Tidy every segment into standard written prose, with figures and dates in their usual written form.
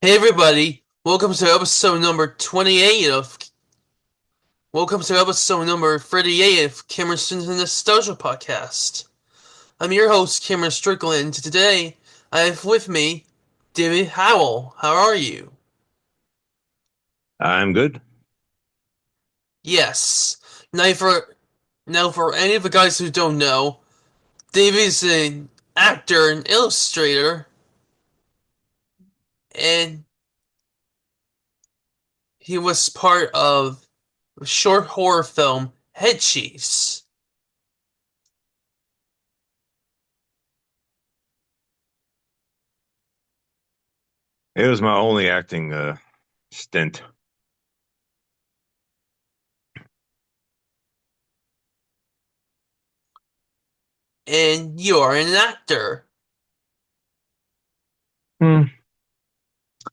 Hey everybody, welcome to episode number 38 of Cameron's Nostalgia Podcast. I'm your host, Cameron Strickland. Today, I have with me David Howell. How are you? I'm good. Yes. Now for any of the guys who don't know, David's an actor and illustrator, and he was part of the short horror film Headcheese. It was my only acting stint. And you are an actor. Hmm,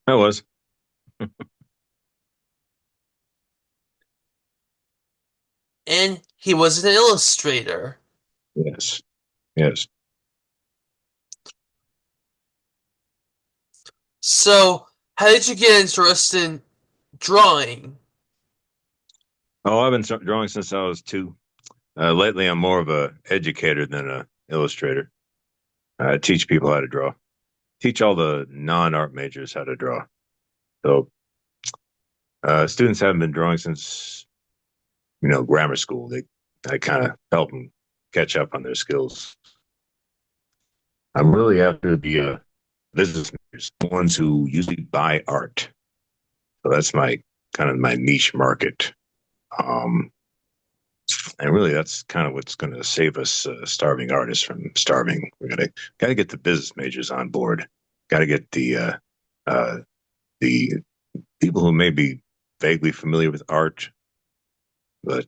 I was. And he was an illustrator. Yes. Yes. So, how did you get interested in drawing? Oh, I've been drawing since I was two. Lately, I'm more of a educator than a illustrator. I teach people how to draw. Teach all the non-art majors how to draw. So, students haven't been drawing since, grammar school. I kind of help them catch up on their skills. I'm really after the business majors, the ones who usually buy art. So that's my kind of my niche market. Um, and really, that's kind of what's going to save us starving artists from starving. We gotta get the business majors on board. Got to get uh, the people who may be vaguely familiar with art, but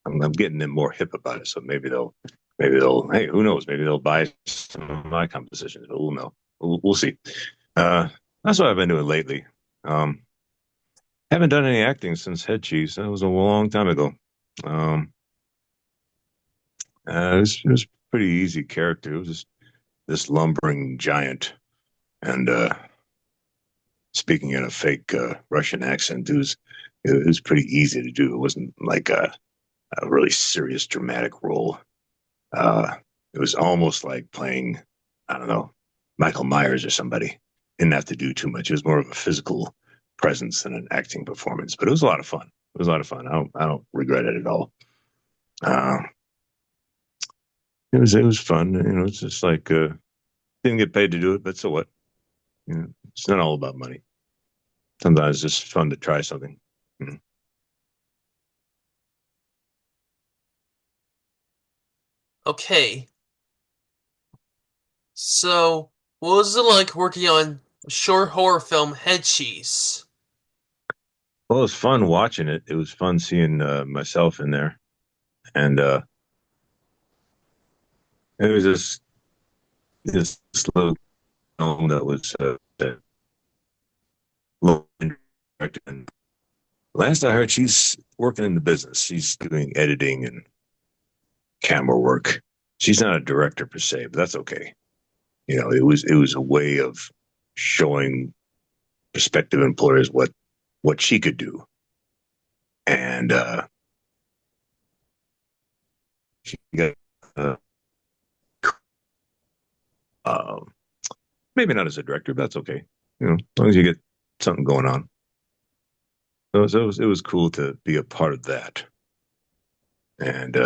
I'm getting them more hip about it. So maybe they'll hey, who knows? Maybe they'll buy some of my compositions. But we'll know. We'll see. Uh, that's what I've been doing lately. Um, haven't done any acting since Headcheese. That was a long time ago. Um, it was a pretty easy character. It was just this lumbering giant, and speaking in a fake Russian accent. It was pretty easy to do. It wasn't like a really serious dramatic role. Uh, it was almost like playing, I don't know, Michael Myers or somebody. Didn't have to do too much. It was more of a physical presence than an acting performance. But it was a lot of fun. It was a lot of fun. I don't regret it at all. Uh, it was fun. It's just like didn't get paid to do it, but so what? It's not all about money. Sometimes it's just fun to try something. Mm. Okay, so what was it like working on short horror film Headcheese? Well, it was fun watching it. It was fun seeing myself in there, and it was just this little film that was low directed. And last I heard, she's working in the business. She's doing editing and camera work. She's not a director per se, but that's okay. It was a way of showing prospective employers what she could do, and she got uh, uh, maybe not as a director, but that's okay. As long as you get something going on. So it was cool to be a part of that, and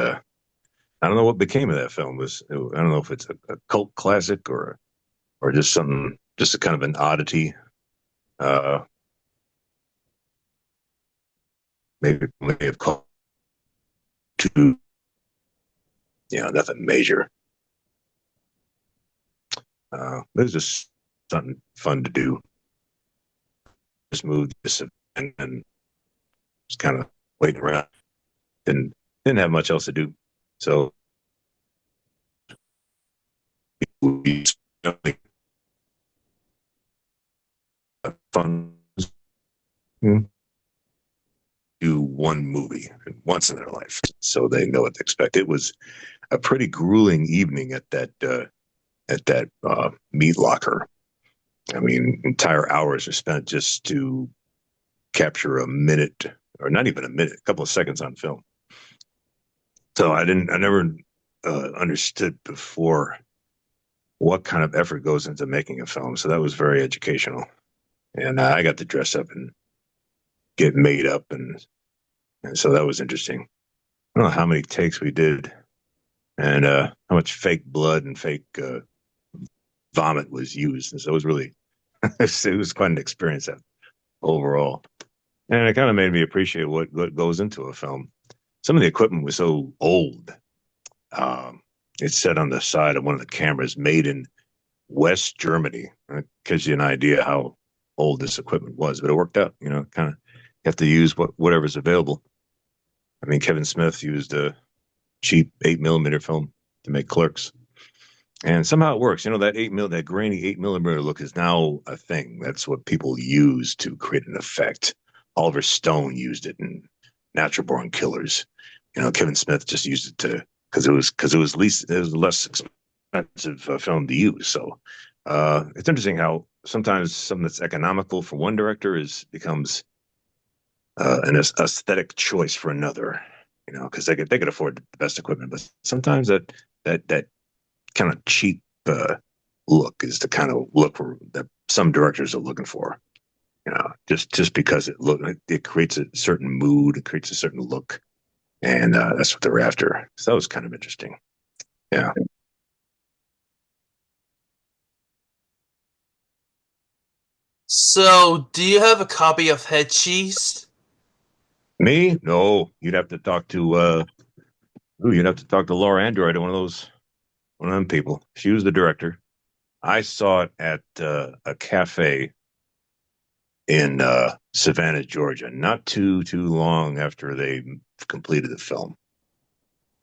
I don't know what became of that film. I don't know if it's a cult classic or just something, just a kind of an oddity. Uh, maybe may have called to nothing major. It was just something fun to do. Just moved this and just kind of waiting around. Didn't have much else to do, so we fun. Do one movie once in their life, so they know what to expect. It was a pretty grueling evening at that meat locker. I mean, entire hours are spent just to capture a minute, or not even a minute, a couple of seconds on film. So I never understood before what kind of effort goes into making a film. So that was very educational. And I got to dress up and get made up. And so that was interesting. I don't know how many takes we did and how much fake blood and fake vomit was used. And so it was really, it was quite an experience overall. And it kind of made me appreciate what goes into a film. Some of the equipment was so old. Um, it's set on the side of one of the cameras, made in West Germany. It gives you an idea how old this equipment was, but it worked out. Kind of you have to use whatever's available. I mean, Kevin Smith used a cheap 8 millimeter film to make Clerks, and somehow it works. That grainy 8 millimeter look is now a thing. That's what people use to create an effect. Oliver Stone used it in Natural Born Killers. Kevin Smith just used it to because it was less expensive film to use. So it's interesting how sometimes something that's economical for one director is becomes an aesthetic choice for another. Because they could afford the best equipment, but sometimes that kind of cheap look is the kind of look that some directors are looking for. Just because it creates a certain mood, it creates a certain look, and that's what they're after. So that was kind of interesting. Yeah. So, do you have a copy of Headcheese? Me? No. You'd have to talk to Laura Android, one of them people. She was the director. I saw it at a cafe in Savannah, Georgia, not too long after they completed the film.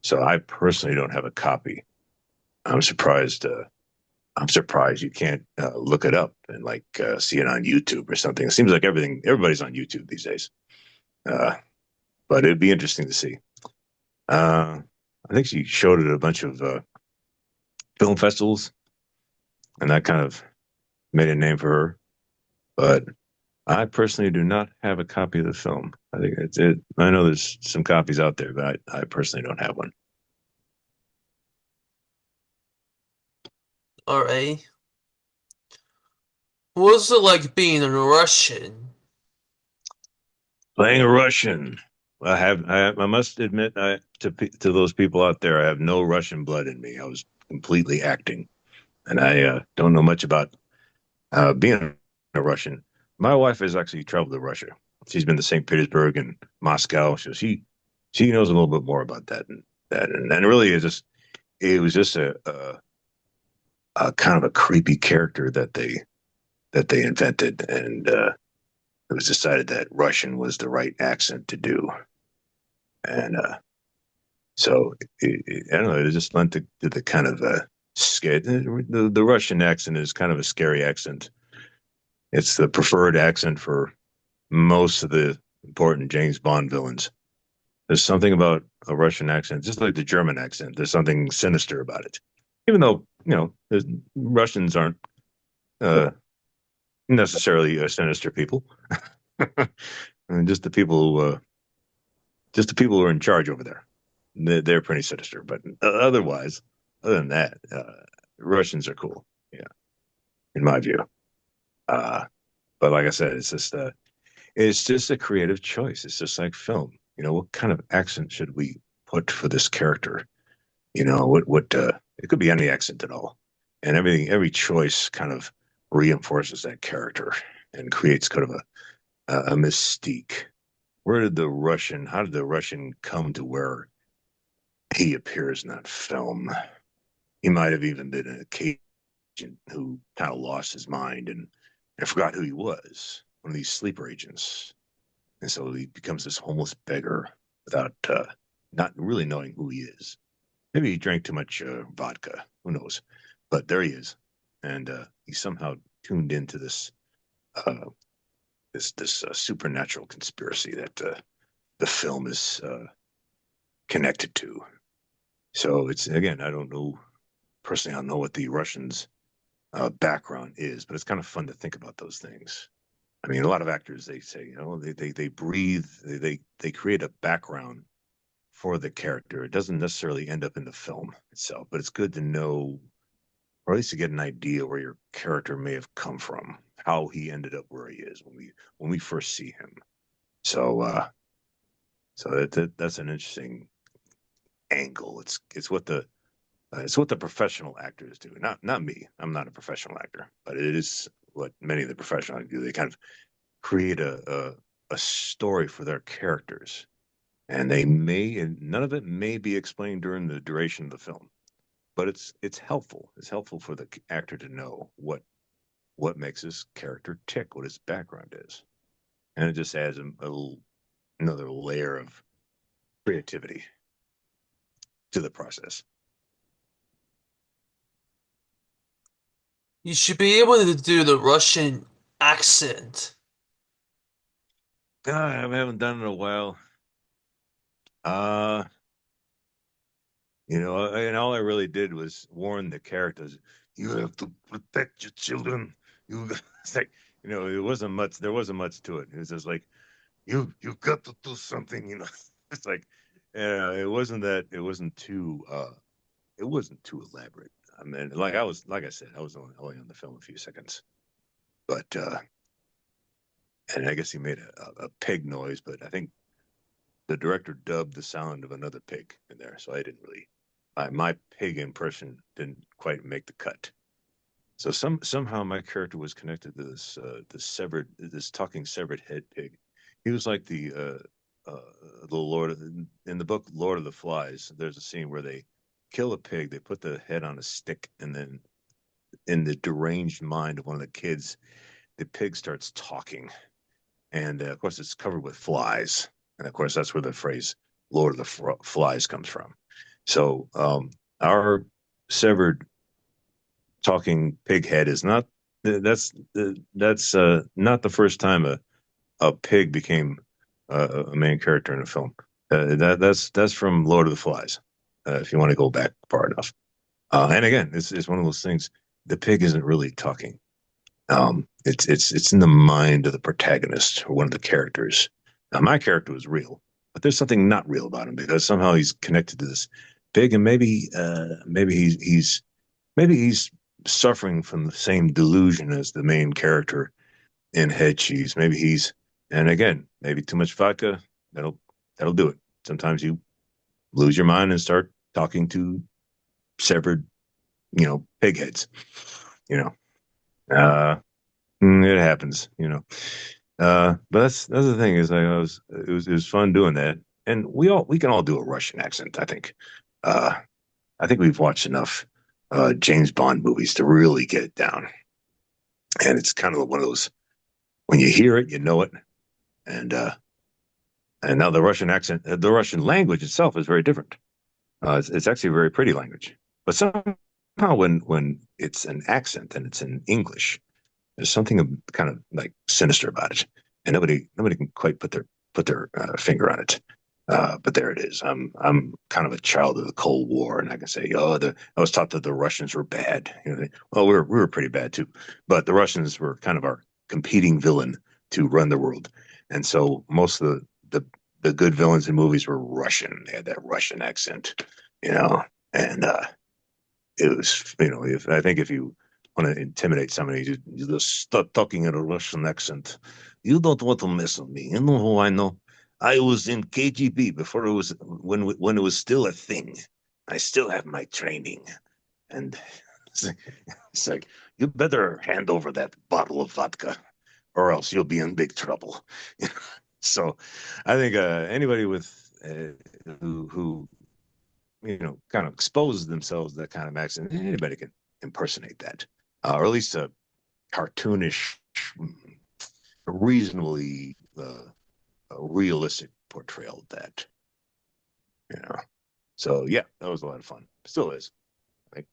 So I personally don't have a copy. I'm surprised. I'm surprised you can't look it up and see it on YouTube or something. It seems like everybody's on YouTube these days. Uh, but it'd be interesting to see. Uh, I think she showed it at a bunch of film festivals, and that kind of made a name for her. But I personally do not have a copy of the film. I think it's it. I know there's some copies out there, but I personally don't have one. Alright. What was it like being a Russian? Playing a Russian. I must admit, to those people out there, I have no Russian blood in me. I was completely acting, and I don't know much about being a Russian. My wife has actually traveled to Russia. She's been to St. Petersburg and Moscow, so she knows a little bit more about and really it was just a kind of a creepy character that they invented, and it was decided that Russian was the right accent to do, and so I don't know, it just lent to the kind of scare. The Russian accent is kind of a scary accent. It's the preferred accent for most of the important James Bond villains. There's something about a Russian accent, just like the German accent. There's something sinister about it, even though Russians aren't uh, necessarily sinister people. And just the people who are in charge over there. They're pretty sinister, but other than that, Russians are cool. Yeah, in my view. Uh, but like I said, it's just a creative choice. It's just like film. What kind of accent should we put for this character? What it could be any accent at all, and every choice kind of reinforces that character and creates kind of a mystique. How did the Russian come to where he appears in that film? He might have even been an agent who kind of lost his mind and forgot who he was, one of these sleeper agents. And so he becomes this homeless beggar without not really knowing who he is. Maybe he drank too much vodka. Who knows? But there he is, and he somehow tuned into uh, this supernatural conspiracy that the film is connected to. So it's again, I don't know personally. I don't know what the Russians background is, but it's kind of fun to think about those things. I mean, a lot of actors they say, they breathe, they create a background for the character. It doesn't necessarily end up in the film itself, but it's good to know, or at least to get an idea where your character may have come from, how he ended up where he is when we first see him. So that's an interesting angle. It's what the professional actors do. Not me. I'm not a professional actor, but it is what many of the professional actors do. They kind of create a story for their characters, and and none of it may be explained during the duration of the film, but it's helpful. It's helpful for the actor to know what makes his character tick, what his background is, and it just adds another layer of creativity to the process. You should be able to do the Russian accent. I haven't done it in a while. Uh, and all I really did was warn the characters, you have to protect your children. You it's like, it wasn't much, there wasn't much to it. It was just like, you got to do something. It's like, it wasn't too elaborate. I mean, like I said, I was only on the film a few seconds, but and I guess he made a pig noise, but I think the director dubbed the sound of another pig in there, so I didn't really. My pig impression didn't quite make the cut. So somehow my character was connected to this talking severed head pig. He was like the in the book Lord of the Flies. There's a scene where they kill a pig, they put the head on a stick, and then in the deranged mind of one of the kids, the pig starts talking, and of course it's covered with flies, and of course that's where the phrase "Lord of the Flies" comes from. So our severed talking pig head is not that's not the first time a pig became a main character in a film. That's from Lord of the Flies. If you want to go back far enough, and again, it's one of those things. The pig isn't really talking. It's in the mind of the protagonist or one of the characters. Now, my character was real, but there's something not real about him because somehow he's connected to this pig, and maybe he's suffering from the same delusion as the main character in Headcheese. And again, maybe too much vodka. That'll that'll do it. Sometimes you lose your mind and start talking to severed, pig heads. You know, uh, it happens. But that's the thing is it was fun doing that, and we can all do a Russian accent. Uh, I think we've watched enough James Bond movies to really get it down, and it's kind of one of those when you hear it, you know it, and uh, and now the Russian accent, the Russian language itself is very different. It's actually a very pretty language, but somehow when it's an accent and it's in English, there's something kind of like sinister about it, and nobody can quite put their finger on it. But there it is. I'm kind of a child of the Cold War, and I can say, I was taught that the Russians were bad. Well, we were pretty bad too, but the Russians were kind of our competing villain to run the world, and so most of the good villains in movies were Russian. They had that Russian accent, you know, and it was, if I think if you want to intimidate somebody, you just start talking in a Russian accent. You don't want to mess with me. You know who I know? I was in KGB before it was when it was still a thing. I still have my training, and it's like, it's like you better hand over that bottle of vodka, or else you'll be in big trouble. So, I think anybody with who kind of exposes themselves to that kind of accent, anybody can impersonate that, or at least a cartoonish, reasonably a realistic portrayal of that. You know, so yeah, that was a lot of fun. Still is. Like,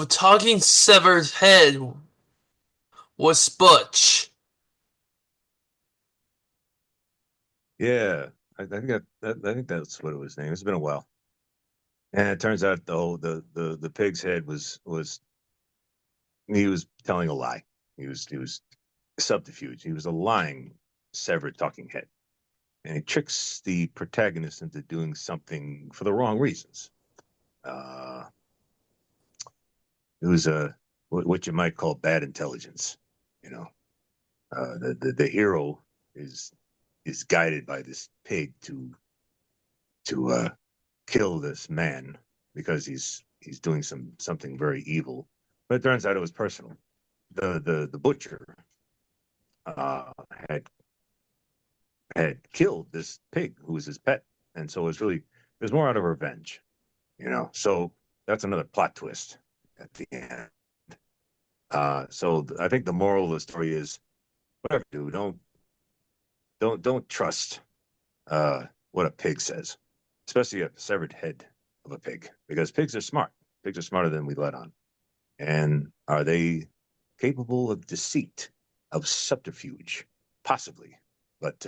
Talking severed head was Butch. yeah, I think I think that's what it was named. It's been a while. And it turns out the pig's head was he was telling a lie. He was subterfuge. He was a lying, severed talking head, and he tricks the protagonist into doing something for the wrong reasons. Uh, it was a what you might call bad intelligence. You know, the hero is is guided by this pig to kill this man because he's doing something very evil. But it turns out it was personal. The butcher uh, had had killed this pig who was his pet, and so it was more out of revenge, you know. So that's another plot twist at the end. So I think the moral of the story is whatever you do, don't trust uh, what a pig says, especially a severed head of a pig, because pigs are smart. Pigs are smarter than we let on. And are they capable of deceit, of subterfuge? Possibly. But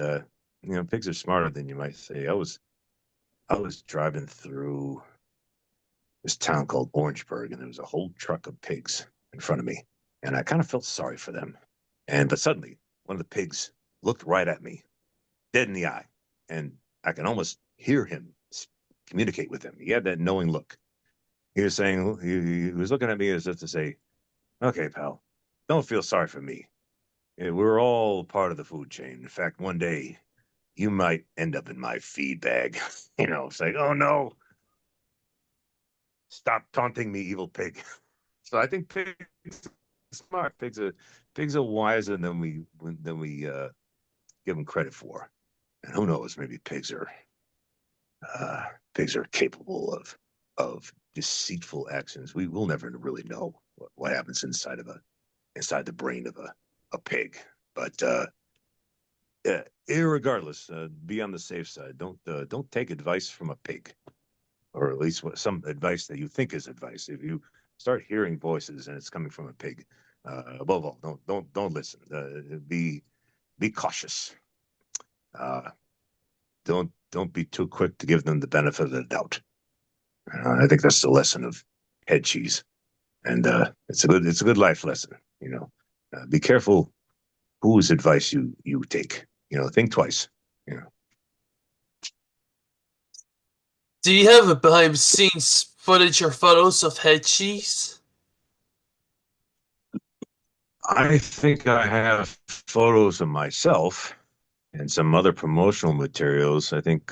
pigs are smarter than you might say. I was driving through this town called Orangeburg, and there was a whole truck of pigs in front of me. And I kind of felt sorry for them. But suddenly one of the pigs looked right at me, dead in the eye. And I can almost hear him communicate with him. He had that knowing look. He was saying, he was looking at me as if to say, okay, pal, don't feel sorry for me. Yeah, we're all part of the food chain. In fact, one day you might end up in my feed bag. It's like, oh no, stop taunting me, evil pig. So I think pigs are smart. Pigs are wiser than we give them credit for. And who knows, maybe uh, pigs are capable of deceitful actions. We will never really know what happens inside the brain of a pig. But irregardless, be on the safe side. Don't take advice from a pig, or at least some advice that you think is advice. If you start hearing voices and it's coming from a pig, above all, don't listen. Be cautious. Uh, don't be too quick to give them the benefit of the doubt. I think that's the lesson of Headcheese, and it's a good life lesson. Be careful whose advice you take. Think twice. You know, Do you have a behind the scenes footage or photos of Headcheese? I think I have photos of myself and some other promotional materials. I think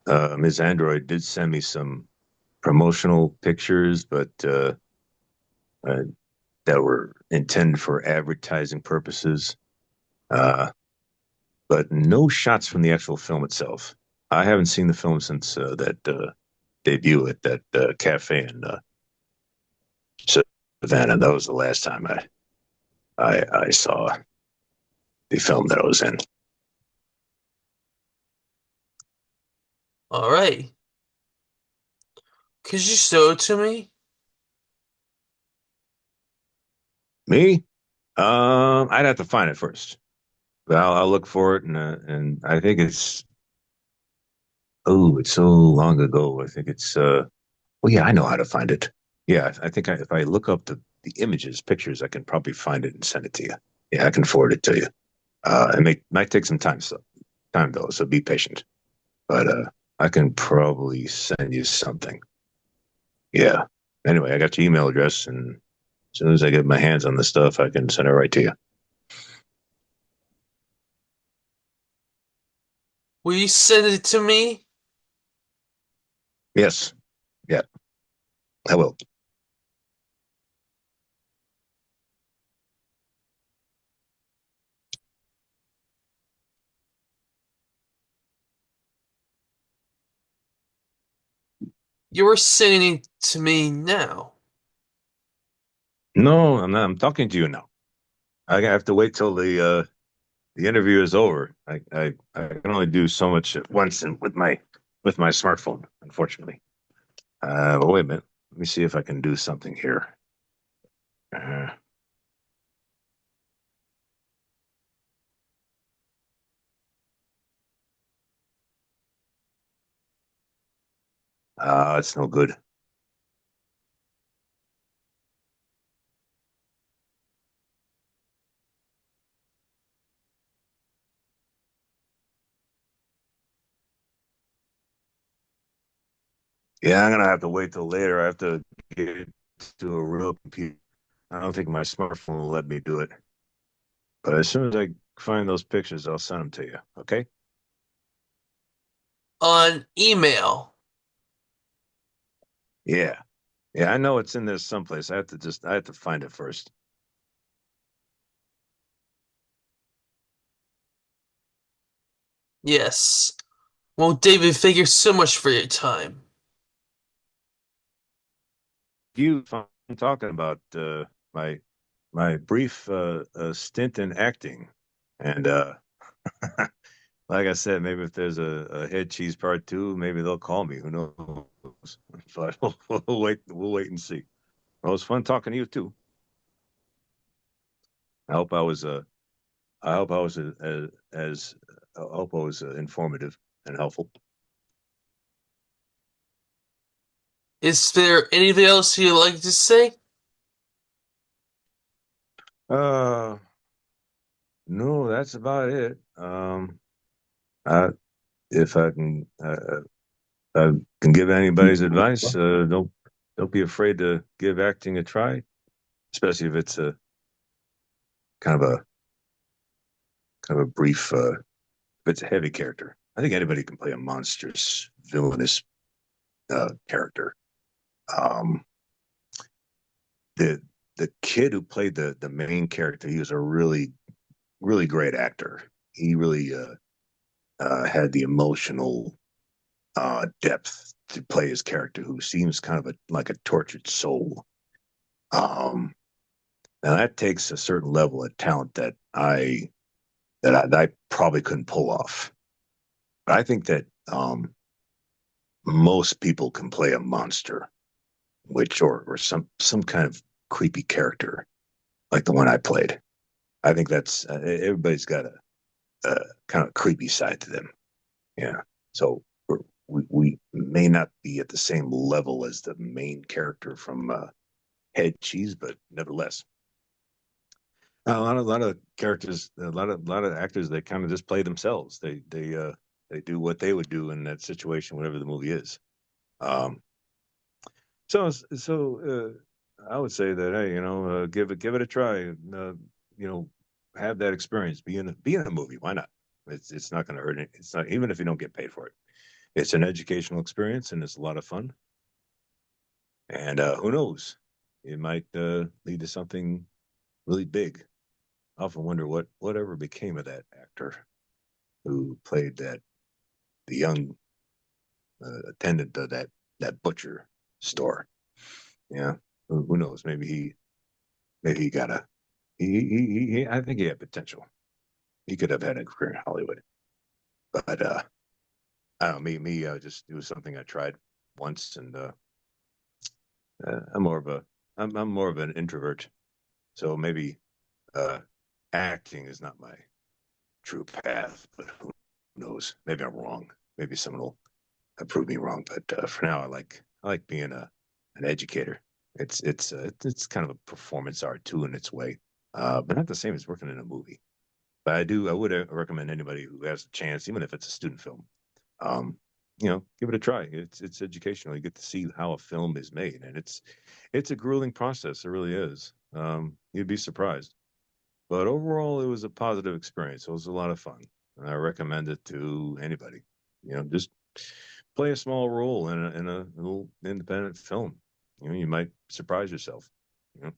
Ms. Android did send me some promotional pictures, but uh, that were intended for advertising purposes. Uh, but no shots from the actual film itself. I haven't seen the film since that debut at that cafe in Savannah. That was the last time I saw the film that I was in. Alright. Could you show it to me? Me? I'd have to find it first. But I'll look for it, and I think it's so long ago. I think it's well, yeah, I know how to find it. Yeah, I think if I look up the images, pictures, I can probably find it and send it to you. Yeah, I can forward it to you. It might take some time though, so be patient. But I can probably send you something. Yeah. Anyway, I got your email address, and as soon as I get my hands on the stuff, I can send it right to you. Will you send it to me? Yes. Yeah, I will. You're sending it to me now. No, I'm not. I'm talking to you now. I have to wait till the interview is over. I can only do so much at once and with my smartphone, unfortunately. But wait a minute. Let me see if I can do something here. Uh, It's no good. Yeah, I'm gonna have to wait till later. I have to get to a real computer. I don't think my smartphone will let me do it. But as soon as I find those pictures, I'll send them to you. Okay? On email. Yeah. Yeah, I know it's in there someplace. I have to find it first. Yes. Well, David, thank you so much for your time. You fun talking about my my brief stint in acting. And like I said, maybe if there's a head cheese part two, maybe they'll call me. Who knows? But we'll wait and see. Well, it was fun talking to you too. I hope I was I hope I was as I hope I was informative and helpful. Is there anything else you'd like to say? Uh, no, that's about it. I, if I can give anybody's advice, don't be afraid to give acting a try, especially if it's a kind of a kind of a brief, if it's a heavy character. I think anybody can play a monstrous, villainous character. Um, the the kid who played the main character, he was a really great actor. He really had the emotional depth to play his character, who seems kind of like a tortured soul. Um, Now that takes a certain level of talent that I probably couldn't pull off. But I think that most people can play a monster, which or some kind of creepy character like the one I played. I think that's everybody's got a kind of creepy side to them. Yeah. So we may not be at the same level as the main character from Headcheese, but nevertheless, a lot of characters, a lot of actors, they kind of just play themselves. They do what they would do in that situation, whatever the movie is. Um, I would say that hey, give it a try. You know, have that experience. Be in a movie. Why not? It's not going to hurt it. It's not even if you don't get paid for it. It's an educational experience and it's a lot of fun. And who knows? It might lead to something really big. I often wonder whatever became of that actor who played the young attendant of that butcher store. Yeah, who knows? Maybe he got a I think he had potential. He could have had a career in Hollywood, but I don't know, just it was something I tried once, and I'm more of a I'm more of an introvert, so maybe uh, acting is not my true path. But who knows? Maybe I'm wrong. Maybe someone will prove me wrong. But for now, I like being a an educator. It's kind of a performance art too in its way, but not the same as working in a movie. But I would recommend anybody who has a chance, even if it's a student film, um, give it a try. It's educational. You get to see how a film is made, and it's a grueling process. It really is. You'd be surprised. But overall, it was a positive experience. It was a lot of fun. And I recommend it to anybody. Just play a small role in a little independent film. You might surprise yourself. You know,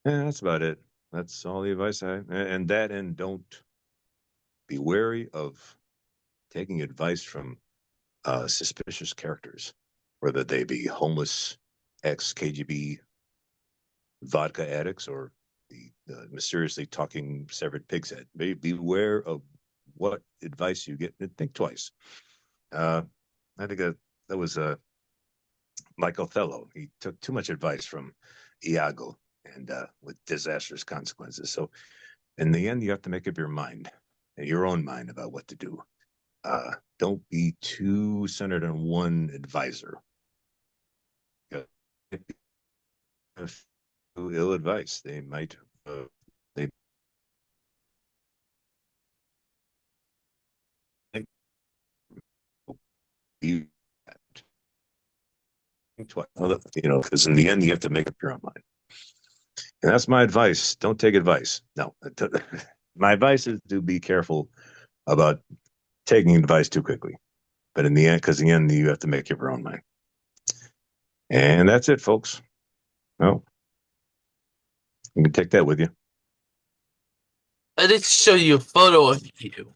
yeah, that's about it. That's all the advice and don't be wary of taking advice from suspicious characters, whether they be homeless ex KGB vodka addicts or the mysteriously talking severed pig's head. Beware of what advice you get and think twice. Uh, I think that was like Othello. He took too much advice from Iago and with disastrous consequences. So in the end, you have to make up your mind, your own mind about what to do. Don't be too centered on one advisor. If ill advice, they might they might be twice. Because in the end, you have to make up your own mind. And that's my advice. Don't take advice. No, my advice is to be careful about taking advice too quickly. But in the end, because in the end, you have to make your own mind. And that's it, folks. Well, you can take that with you. I did show you a photo of you.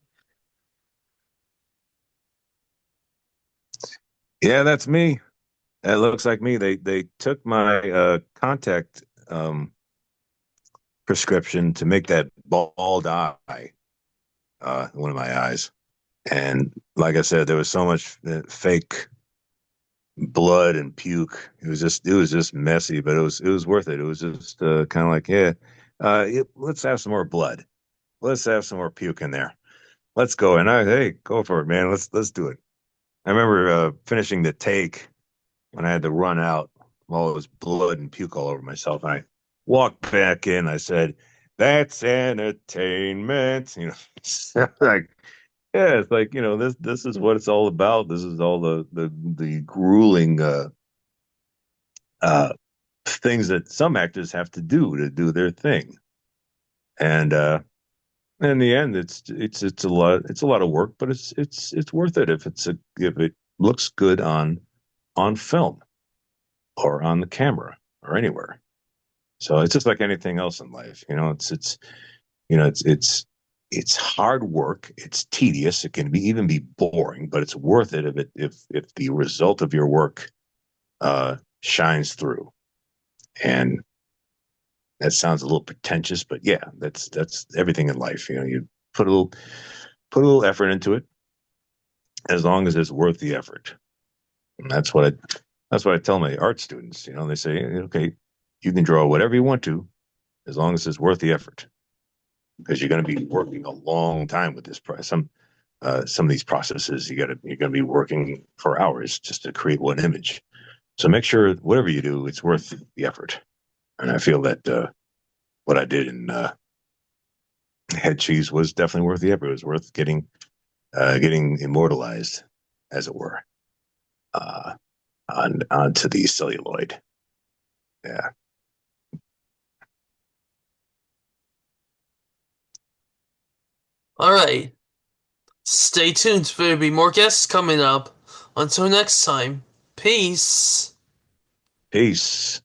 Yeah, that's me. That looks like me. They took my contact prescription to make that bald eye, one of my eyes. And like I said, there was so much fake blood and puke. It was just messy, but it was worth it. It was just kind of like, yeah, let's have some more blood. Let's have some more puke in there. Let's go. And hey, go for it, man. Let's do it. I remember finishing the take when I had to run out while it was blood and puke all over myself. And I walked back in. I said, "That's entertainment." Like, yeah, it's like this is what it's all about. This is all the grueling uh, things that some actors have to do their thing. And in the end, it's a lot of work, but it's worth it if it looks good on film or on the camera or anywhere. So it's just like anything else in life, you know it's it's it's hard work. It's tedious. It can even be boring, but it's worth it if the result of your work shines through. And that sounds a little pretentious, but yeah, that's everything in life. You put a little put a little effort into it, as long as it's worth the effort. And that's what I tell my art students. They say, okay, you can draw whatever you want to, as long as it's worth the effort, because you're going to be working a long time with this process. Some of these processes, you're going to be working for hours just to create one image. So make sure whatever you do, it's worth the effort. And I feel that what I did in Headcheese was definitely worth the effort. It was worth getting immortalized, as it were, uh, onto the celluloid. Yeah. Alright, stay tuned. There'll be more guests coming up. Until next time, peace. Peace.